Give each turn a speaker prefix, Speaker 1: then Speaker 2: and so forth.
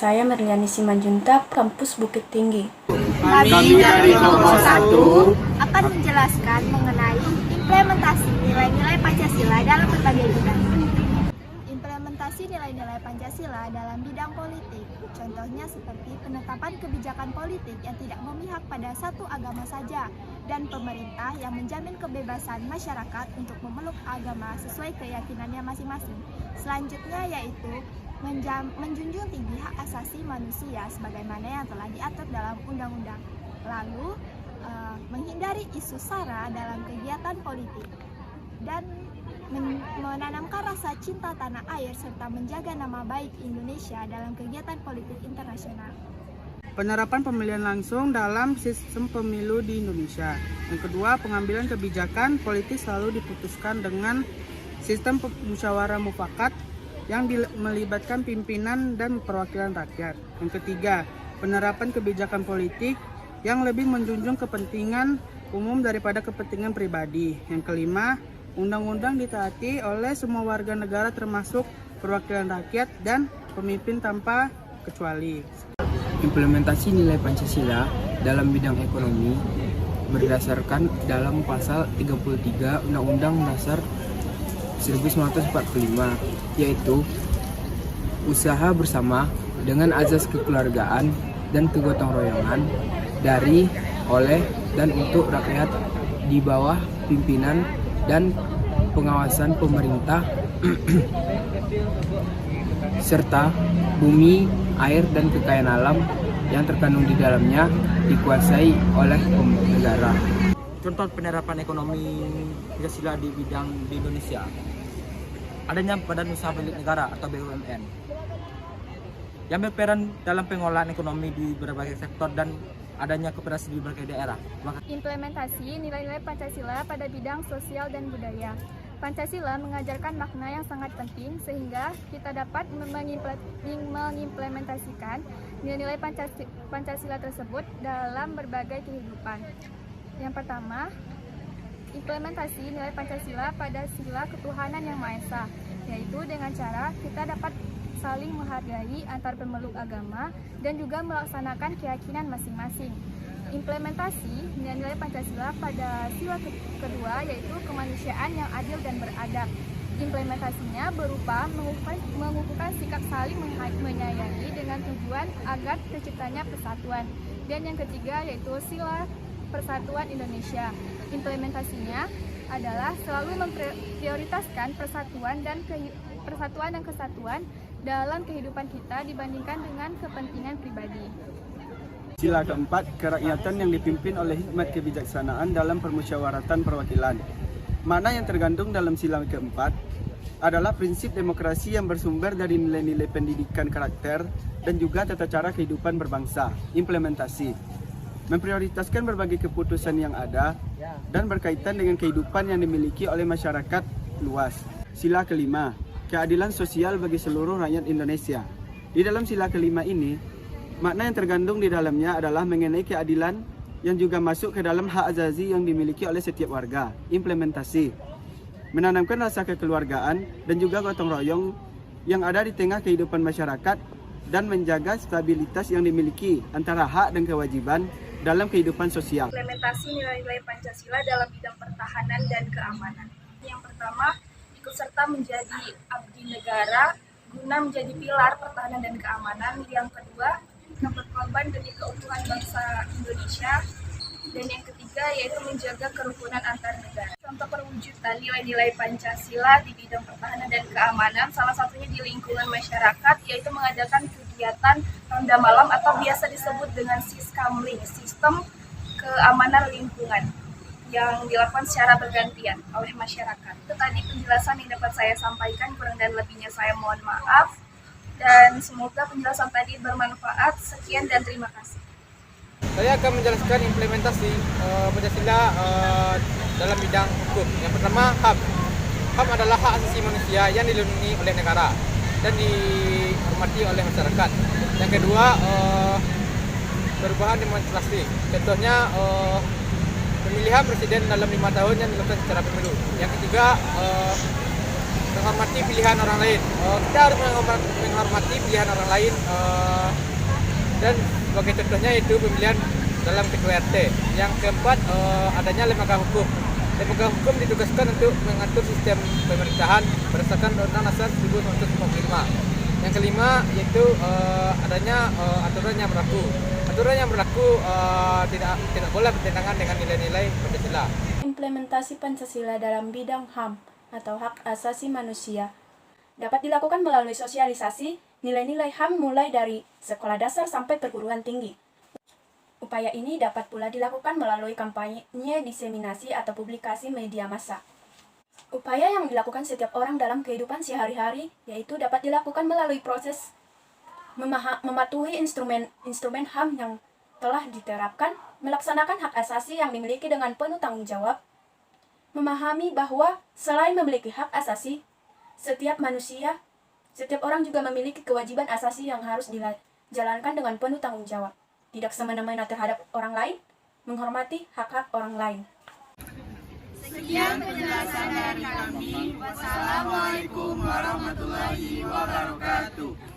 Speaker 1: saya Merliani Simanjuntak, kampus Bukit Tinggi.
Speaker 2: Kami dari kelompok 1
Speaker 3: akan menjelaskan mengenai implementasi nilai-nilai Pancasila dalam berbagai bidang. Implementasi nilai-nilai Pancasila dalam bidang politik, contohnya seperti penetapan kebijakan politik yang tidak memihak pada satu agama saja, dan pemerintah yang menjamin kebebasan masyarakat untuk memeluk agama sesuai keyakinannya masing-masing. Selanjutnya yaitu menjunjung tinggi hak asasi manusia sebagaimana yang telah diatur dalam undang-undang. Lalu menghindari isu sara dalam kegiatan politik dan menanamkan rasa cinta tanah air serta menjaga nama baik Indonesia dalam kegiatan politik internasional.
Speaker 2: Penerapan pemilihan langsung dalam sistem pemilu di Indonesia. Yang kedua, pengambilan kebijakan politik selalu diputuskan dengan sistem musyawarah mufakat yang melibatkan pimpinan dan perwakilan rakyat. Yang ketiga, penerapan kebijakan politik yang lebih menjunjung kepentingan umum daripada kepentingan pribadi. Yang kelima, undang-undang ditaati oleh semua warga negara termasuk perwakilan rakyat dan pemimpin tanpa kecuali.
Speaker 4: Implementasi nilai Pancasila dalam bidang ekonomi berdasarkan dalam pasal 33 Undang-Undang Dasar 1945, yaitu usaha bersama dengan azas kekeluargaan dan kegotong royongan dari, oleh, dan untuk rakyat di bawah pimpinan dan pengawasan pemerintah serta bumi, air, dan kekayaan alam yang terkandung di dalamnya dikuasai oleh negara.
Speaker 5: Contoh penerapan ekonomi Pancasila di bidang di Indonesia, adanya Badan Usaha Milik Negara atau BUMN yang berperan dalam pengolahan ekonomi di berbagai sektor dan adanya kooperasi di berbagai daerah.
Speaker 3: Implementasi nilai-nilai Pancasila pada bidang sosial dan budaya. Pancasila mengajarkan makna yang sangat penting sehingga kita dapat mengimplementasikan nilai-nilai Pancasila tersebut dalam berbagai kehidupan. Yang pertama, implementasi nilai Pancasila pada sila ketuhanan yang Maha Esa, yaitu dengan cara kita dapat saling menghargai antar pemeluk agama dan juga melaksanakan keyakinan masing-masing. Implementasi nilai-nilai Pancasila pada sila kedua yaitu kemanusiaan yang adil dan beradab. Implementasinya berupa mengukuhkan sikap saling menyayangi dengan tujuan agar terciptanya persatuan. Dan yang ketiga yaitu sila Persatuan Indonesia. Implementasinya adalah selalu memprioritaskan persatuan dan kesatuan dalam kehidupan kita dibandingkan dengan kepentingan pribadi.
Speaker 6: Sila keempat, kerakyatan yang dipimpin oleh hikmat kebijaksanaan dalam permusyawaratan perwakilan. Makna yang tergandung dalam sila keempat adalah prinsip demokrasi yang bersumber dari nilai-nilai pendidikan karakter dan juga tata cara kehidupan berbangsa. Implementasi memprioritaskan berbagai keputusan yang ada dan berkaitan dengan kehidupan yang dimiliki oleh masyarakat luas. Sila kelima, keadilan sosial bagi seluruh rakyat Indonesia. Di dalam sila kelima ini, makna yang tergandung di dalamnya adalah mengenai keadilan yang juga masuk ke dalam hak azazi yang dimiliki oleh setiap warga. Implementasi menanamkan rasa kekeluargaan dan juga gotong royong yang ada di tengah kehidupan masyarakat dan menjaga stabilitas yang dimiliki antara hak dan kewajiban dalam kehidupan sosial.
Speaker 7: Implementasi nilai-nilai Pancasila dalam bidang pertahanan dan keamanan. Yang pertama, ikut serta menjadi abdi negara guna menjadi pilar pertahanan dan keamanan. Yang kedua, berkorban demi keutuhan bangsa Indonesia. Dan yang ketiga yaitu menjaga kerukunan antar negara. Contoh perwujudan nilai-nilai Pancasila di bidang pertahanan dan keamanan salah satunya di lingkungan masyarakat yaitu mengadakan kegiatan ronda malam atau biasa disebut dengan Siskamling, sistem keamanan lingkungan yang dilakukan secara bergantian oleh masyarakat. Itu tadi penjelasan yang dapat saya sampaikan, kurang dan lebihnya saya mohon maaf dan semoga penjelasan tadi bermanfaat. Sekian dan terima kasih.
Speaker 5: Saya akan menjelaskan implementasi Pancasila dalam bidang hukum. Yang pertama, HAM. HAM adalah hak asasi manusia yang dilindungi oleh negara dan dihormati oleh masyarakat. Yang kedua, perubahan demonstrasi. Contohnya, pemilihan presiden dalam 5 tahun yang dilakukan secara pemilu. Yang ketiga,
Speaker 8: menghormati pilihan orang lain. Kita harus menghormati pilihan orang lain, dan sebagai contohnya itu pemilihan dalam ketua RT. Yang keempat, adanya lembaga hukum. Lembaga hukum ditugaskan untuk mengatur sistem pemerintahan berdasarkan Undang-Undang Dasar 1945. Yang kelima yaitu adanya aturan yang berlaku. Aturan yang berlaku tidak boleh bertentangan dengan nilai-nilai Pancasila.
Speaker 1: Implementasi Pancasila dalam bidang HAM atau hak asasi manusia dapat dilakukan melalui sosialisasi nilai-nilai HAM mulai dari sekolah dasar sampai perguruan tinggi. Upaya ini dapat pula dilakukan melalui kampanye diseminasi atau publikasi media massa. Upaya yang dilakukan setiap orang dalam kehidupan sehari-hari yaitu dapat dilakukan melalui proses mematuhi instrumen HAM yang telah diterapkan, melaksanakan hak asasi yang dimiliki dengan penuh tanggung jawab, memahami bahwa selain memiliki hak asasi, setiap orang juga memiliki kewajiban asasi yang harus dijalankan dengan penuh tanggung jawab, tidak semena-mena terhadap orang lain, menghormati hak-hak orang lain.
Speaker 9: Sekian penjelasan dari kami. Wassalamualaikum warahmatullahi wabarakatuh.